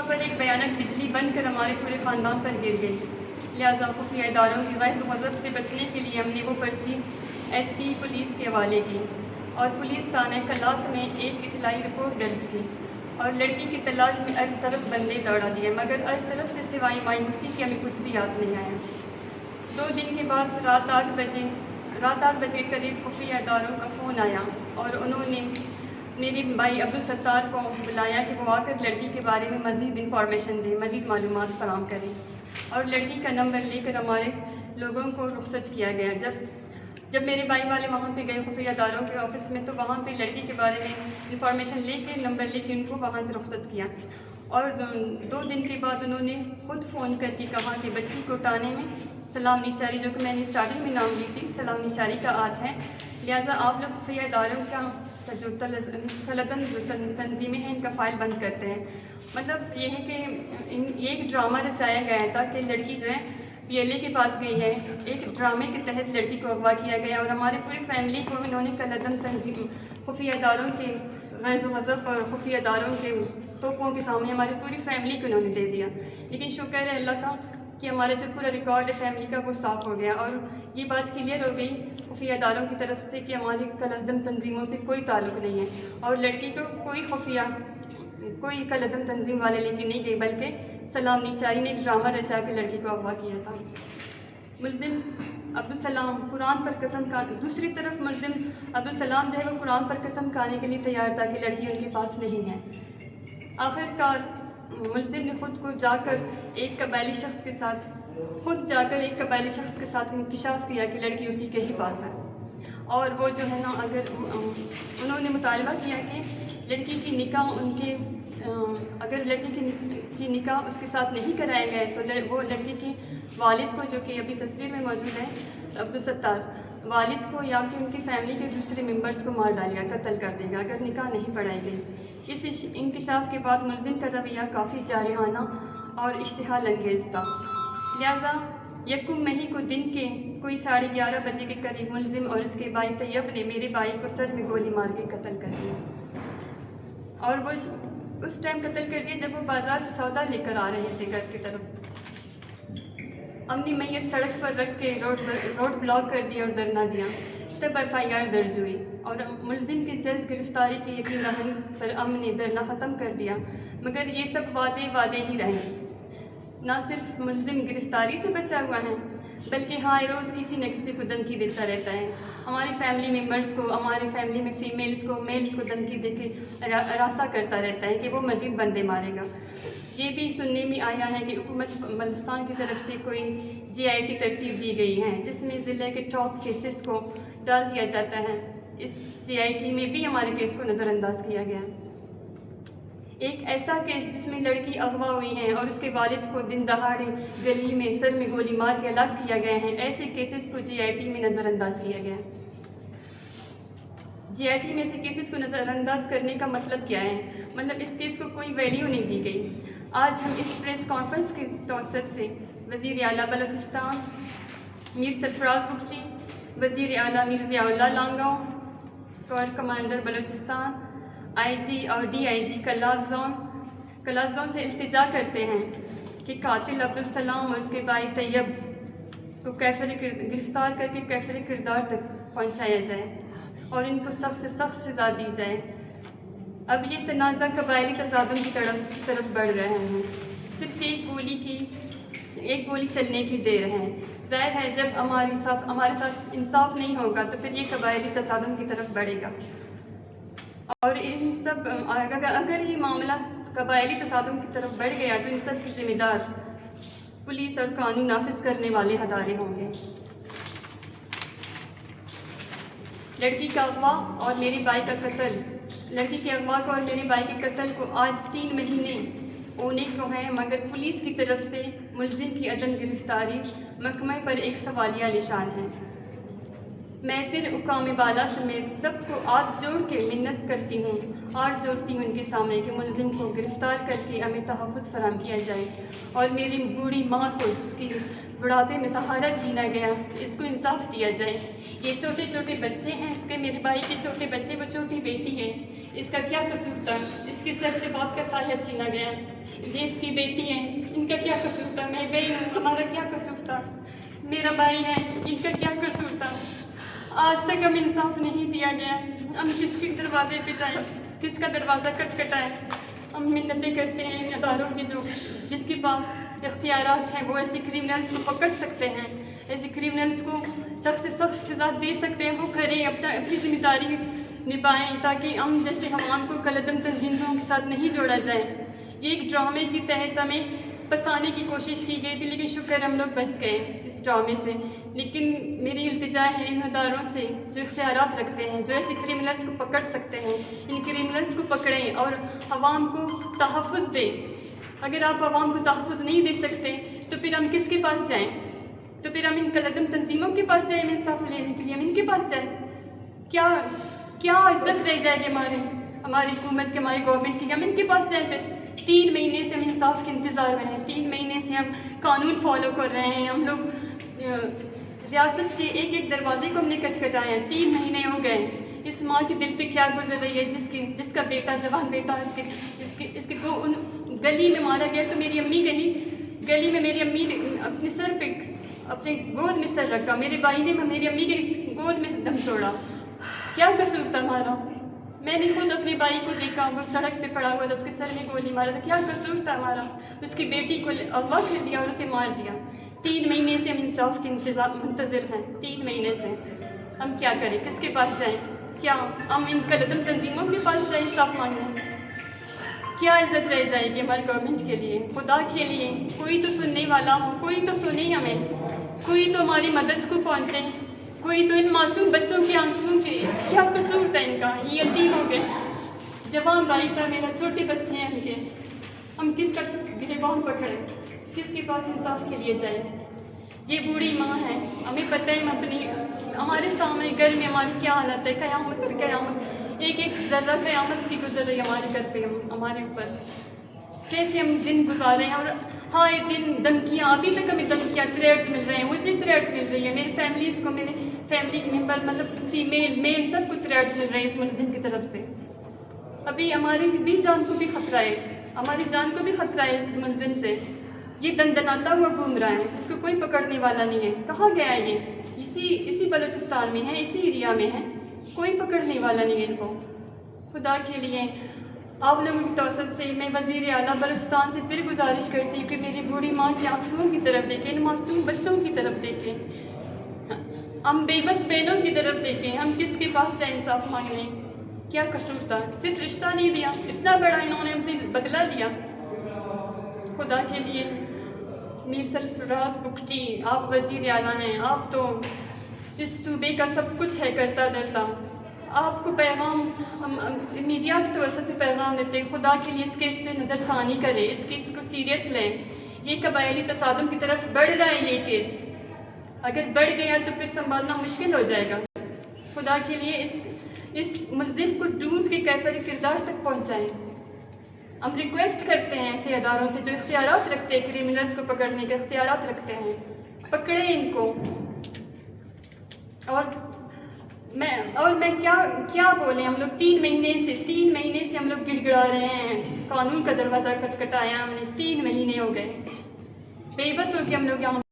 खबर एक भयानक बिजली बन कर हमारे पूरे ख़ानदान पर गिर गई। लिहाजा खुफिया इदारों की गैज़ ग़ज़ब से बचने के लिए हमने वो पर्ची SP पुलिस के हवाले की और पुलिस थाने कलात में एक इतलाई रिपोर्ट दर्ज की और लड़की की तलाश में हर तरफ बंदे दौड़ा दिए, मगर हर तरफ से सिवाय मायूसी के हमें कुछ भी याद नहीं आया। 2 दिन के बाद रात 8 बजे करीब खुफिया इदारों का फ़ोन आया और उन्होंने मेरे भाई अब्दुल सत्तार को बुलाया कि वो आकर लड़की के बारे में मज़ीद इंफॉर्मेशन दें, मज़ीद मालूमात फराहम करें और लड़की का नंबर लेकर हमारे लोगों को रुखसत किया गया। जब मेरे भाई वाले वहाँ पे गए खुफिया इदारों के ऑफ़िस में, तो वहाँ पे लड़की के बारे में इंफॉर्मेशन लेके नंबर लेके उनको वहाँ से रुखसत किया और 2 दिन के बाद उन्होंने ख़ुद फ़ोन करके कहा कि बच्ची को उठाने में सलाम निशारी, जो कि मैंने स्टार्टिंग में नाम ली थी, सलाम निशारी का आद है। लिहाजा आप लोग खुफिया इदारों का जो तंजीमें हैं इनका फ़ाइल बंद करते हैं। मतलब ये है कि ये एक ड्रामा रचाया गया था कि लड़की जो है PLA के पास गई है। एक ड्रामे के तहत लड़की को अगवा किया गया और हमारी पूरी फैमिली को इन्होंने कलदम तंजीम खुफिया इदारों के गैज़ ग़ज़ब और खुफिया इदारों के तोपों के सामने हमारी पूरी फैमिली को इन्होंने दे दिया। लेकिन शुक्र है अल्लाह का कि हमारा जो पूरा रिकॉर्ड है फैमिली का वो साफ़ हो गया और ये बात क्लियर हो गई खुफिया इदारों की तरफ से कि हमारी कलदम तंजीमों से कोई ताल्लुक़ नहीं है और लड़की को कोई कलदम तंजीम वाले लेके नहीं गई, बल्कि सलाम निचारी ने एक ड्रामा रचा के लड़की को अगवा किया था। मुल्ज़िम अब्दुल सलाम कुरान पर कसम खा दूसरी तरफ मुल्ज़िम अब्दुल सलाम जो है वो कुरान पर कसम खाने के लिए तैयार था कि लड़की उनके पास नहीं है। आखिरकार मुल्ज़िम ने ख़ुद जाकर एक कबायली शख्स के साथ इंकिशाफ किया कि लड़की उसी के ही पास है और वो जो है ना, अगर उन्होंने मुतालबा किया कि लड़की की निकाह अगर लड़की की निकाह उसके साथ नहीं कराया गया तो वो लड़की के वालिद को, जो कि अभी तस्वीर में मौजूद है अब्दुल सत्तार, वालिद को या कि उनकी फैमिली के दूसरे मेंबर्स को मार डालेगा, कत्ल कर देगा अगर निकाह नहीं पढ़ाई गई। इस इंकिशाफ के बाद मुल्ज़िम का रवैया काफ़ी जारहाना और इश्तिहाल अंगेज़ था। लिहाजा 1 मई को दिन के कोई 11:30 बजे के करीब मुल्ज़िम और उसके भाई तैयब ने मेरे भाई को सर में गोली मार के कत्ल कर दिया और वो उस टाइम कत्ल कर दिया जब वो बाज़ार से सौदा लेकर आ रहे थे घर की तरफ। अम्नी मैयत सड़क पर रख के रोड ब्लॉक कर दिया और धरना दिया। तब FIR दर्ज हुई और मुल्ज़िम की जल्द गिरफ्तारी के यकीन रहने पर अमन ने धरना ख़त्म कर दिया, मगर ये सब वादे ही रहे। ना सिर्फ मुल्ज़िम गिरफ्तारी से बचा हुआ है, बल्कि हर रोज़ किसी न किसी को धमकी देता रहता है। हमारी फैमिली मेम्बर्स को, हमारी फैमिली में फीमेल्स को, मेल्स को धमकी दे के रासा करता रहता है कि वो मज़ीद बंदे मारेगा। ये भी सुनने में आया है कि हुकूमत बलूचिस्तान की तरफ से कोई GIT तरतीब दी गई है जिसमें ज़िले के टॉप केसेस को डाल दिया जाता है। इस GIT में भी हमारे केस को नज़रअंदाज किया गया। एक ऐसा केस जिसमें लड़की अगवा हुई है और उसके वालिद को दिन दहाड़े गली में सर में गोली मार के हलाक किया गया है, ऐसे केसेस को GIT में नज़रअंदाज किया गया। GIT में से केसेस को नज़रअंदाज करने का मतलब क्या है? मतलब इस केस को कोई वैल्यू नहीं दी गई। आज हम इस प्रेस कॉन्फ्रेंस के तौसत से वज़ीर आला बलूचिस्तान मीर सरफराज बुगची, वज़ीर आला Mir Ziaullah Langove, corps commander Balochistan, IG और DIG कलात जोन से इल्तिजा करते हैं कि कातिल अब्दुल सलाम और उसके भाई तैयब को गिरफ़्तार करके कैफर किरदार तक पहुंचाया जाए और इनको सख्त से सख्त सज़ा दी जाए। अब ये तनाज़ा कबायली तसादुम की तरफ बढ़ रहे हैं। सिर्फ एक गोली चलने की देर है। ज़ाहिर है जब हमारे साथ इंसाफ नहीं होगा तो फिर ये कबायली तसादुम की तरफ बढ़ेगा और इन सब अगर ये मामला कबायली तसादुम की तरफ बढ़ गया तो इन सब की ज़िम्मेदार पुलिस और कानून नाफिज करने वाले अदारे होंगे। लड़की का अगवा और मेरे भाई का कत्ल, लड़की के अगवा को और मेरे भाई के कत्ल को आज 3 महीने होने को हैं, मगर पुलिस की तरफ से मुल्ज़िम की अदम गिरफ्तारी महकमे पर एक सवालिया निशान है। मैं फिर हुकाम बाला समेत सबको हाथ जोड़ के मिन्नत करती हूँ और जोड़ती हूँ इनके सामने कि मुल्ज़िम को गिरफ़्तार करके हमें तहफ़्फ़ुज़ फराहम किया जाए और मेरी बूढ़ी माँ को जिसकी बुढ़ापे में सहारा जीना गया, इसको इंसाफ दिया जाए। ये छोटे छोटे बच्चे हैं, इसके मेरे भाई के छोटे बच्चे, वो छोटी बेटी है, इसका क्या कसूर था? इसके सर से बाप का साया छीना गया, देश की बेटी हैं, इनका क्या कसूर था? मैं बहन हूँ, हमारा क्या कसूर था? मेरा भाई है, इनका क्या कसूर था? आज तक हम इंसाफ नहीं दिया गया। हम किसके दरवाजे पे जाएं, किसका दरवाज़ा खटखटाएं? हम मिन्नतें करते हैं इन अदारों की जो जिनके पास इख्तियारात हैं, वो ऐसे क्रिमिनल्स को पकड़ सकते हैं, ऐसे क्रिमिनल्स को सख्त से सख्त सज़ा दे सकते हैं। वो करें, अपनी जिम्मेदारी निभाएं, ताकि हम जैसे हमाम को कलदम तंजीमों के साथ नहीं जोड़ा जाए। ये एक ड्रामे के तहत हमें फंसाने की कोशिश की गई थी, लेकिन शुक्र हम लोग बच गए इस ड्रामे से। लेकिन मेरी इल्तिजा है इन अदारों से जो इख्तियारात रखते हैं, जो ऐसे क्रिमिनल्स को पकड़ सकते हैं, इन क्रिमिनल्स को पकड़ें और आवाम को तहफ़्फ़ुज़ दें। अगर आप आवाम को तहफ़्फ़ुज़ नहीं दे सकते तो फिर हम किसके पास जाएँ? तो फिर हम इन कलदम तंजीमों के पास जाएँ इंसाफ लेने के लिए? हम इनके पास जाएँ? क्या इज्जत रह जाएगी हमारी हुकूमत की, हमारी गवर्नमेंट की? हम इनके पास जाएँ फिर? 3 महीने से हम इंसाफ के इंतज़ार में हैं, 3 महीने से हम कानून फॉलो कर रहे हैं। हम लोग रियासत के एक एक दरवाजे को हमने खटखटाए हैं, 3 महीने हो गए। इस माँ के दिल पे क्या गुजर रही है जिसका बेटा, जवान बेटा, इसके को उन गली में मारा गया। तो मेरी अम्मी गई गली में, मेरी अम्मी ने अपने सर पे, अपने गोद में सर रखा, मेरे भाई ने मेरी अम्मी के गोद में दम तोड़ा। क्या कसूर था हमारा? मैंने खुद अपने भाई को देखा, वो सड़क पे पड़ा हुआ था, उसके सर में गोली मारा था। क्या कसूर था हमारा? उसकी बेटी को अगवा कर दिया और उसे मार दिया। 3 महीने से हम इंसाफ के मुंतज़िर हैं, 3 महीने से। हम क्या करें? किसके पास जाएं? क्या हम इन कलदम तंजीमों के पास जाएं इंसाफ मांगने? क्या इज्जत रह जाएगी हमारी गवर्नमेंट के लिए? खुदा के लिए कोई तो सुनने वाला हो, कोई तो सुने हमें, कोई तो हमारी मदद को पहुँचे, कोई तो इन मासूम बच्चों के आंसुओं के, क्या कसूर था इनका? ये यतीम हो गए, जवान भाई था मेरा, छोटे बच्चे हैं इनके। हम किसका गिरबान पकड़ें? किसके पास इंसाफ के लिए जाएं? ये बूढ़ी माँ है, हमें पता है हमारे सामने घर में हमारी क्या हालत है। क़यामत से क़यामत, एक एक ज़र्रा क़यामत की गुजर रही है हमारे घर पे, हमारे ऊपर। कैसे हम दिन गुजारे हैं? और हाँ, ये दिन धमकियाँ, अभी तक हमें धमकियाँ, थ्रेड्स मिल रहे हैं, मुझे थ्रेड्स मिल रही है, मेरी फैमिलीज़ को, मेरे फैमिली मेम्बर, मतलब फीमेल मेल सबको थ्रेड्स मिल रहे हैं इस मुल्ज़िम की तरफ से। अभी हमारी भी जान को भी ख़तरा है, हमारी जान को भी ख़तरा है इस मुल्ज़िम से। ये दंदनाता हुआ घूम रहा है, इसको कोई पकड़ने वाला नहीं है। कहाँ गया है ये? इसी बलूचिस्तान में है, इसी एरिया में है, कोई पकड़ने वाला नहीं है इनको। खुदा के लिए आप लोगों की तौसील से मैं वज़ीर आला बलूचिस्तान से फिर गुजारिश करती हूँ कि मेरी बूढ़ी माँ के आंसुओं की तरफ देखें, इन मासूम बच्चों की तरफ देखें, हम बेबस बहनों की तरफ देखें। हम किसके पास जाएँ इंसाफ मांगने? क्या कसूर था? सिर्फ रिश्ता नहीं दिया, इतना बड़ा इन्होंने हमसे बदला लिया। खुदा के लिए मीर सरफराज बुगटी, आप वज़ीर आला हैं, आप तो इस सूबे का सब कुछ है करता धरता। आपको पैगाम हम मीडिया की तवज्जो से पैगाम देते हैं, खुदा के लिए इस केस पे नज़रसानी करें, इस केस को सीरियस लें। ये कबायली तसादुम की तरफ बढ़ रहा है ये केस, अगर बढ़ गया तो फिर संभालना मुश्किल हो जाएगा। खुदा के लिए इस मुल्ज़िम को ढूंढ के कैफर किरदार तक पहुँचाएँ। हम रिक्वेस्ट करते हैं ऐसे अदारों से जो इख्तियारात रखते हैं, क्रिमिनल्स को पकड़ने के इख्तियारात रखते हैं, पकड़े इनको। और मैं क्या बोलें? हम लोग 3 महीने से हम लोग गिड़गिड़ा रहे हैं, कानून का दरवाज़ा खटखटाया हमने, 3 महीने हो गए, बेबस हो के हम लोग यहाँ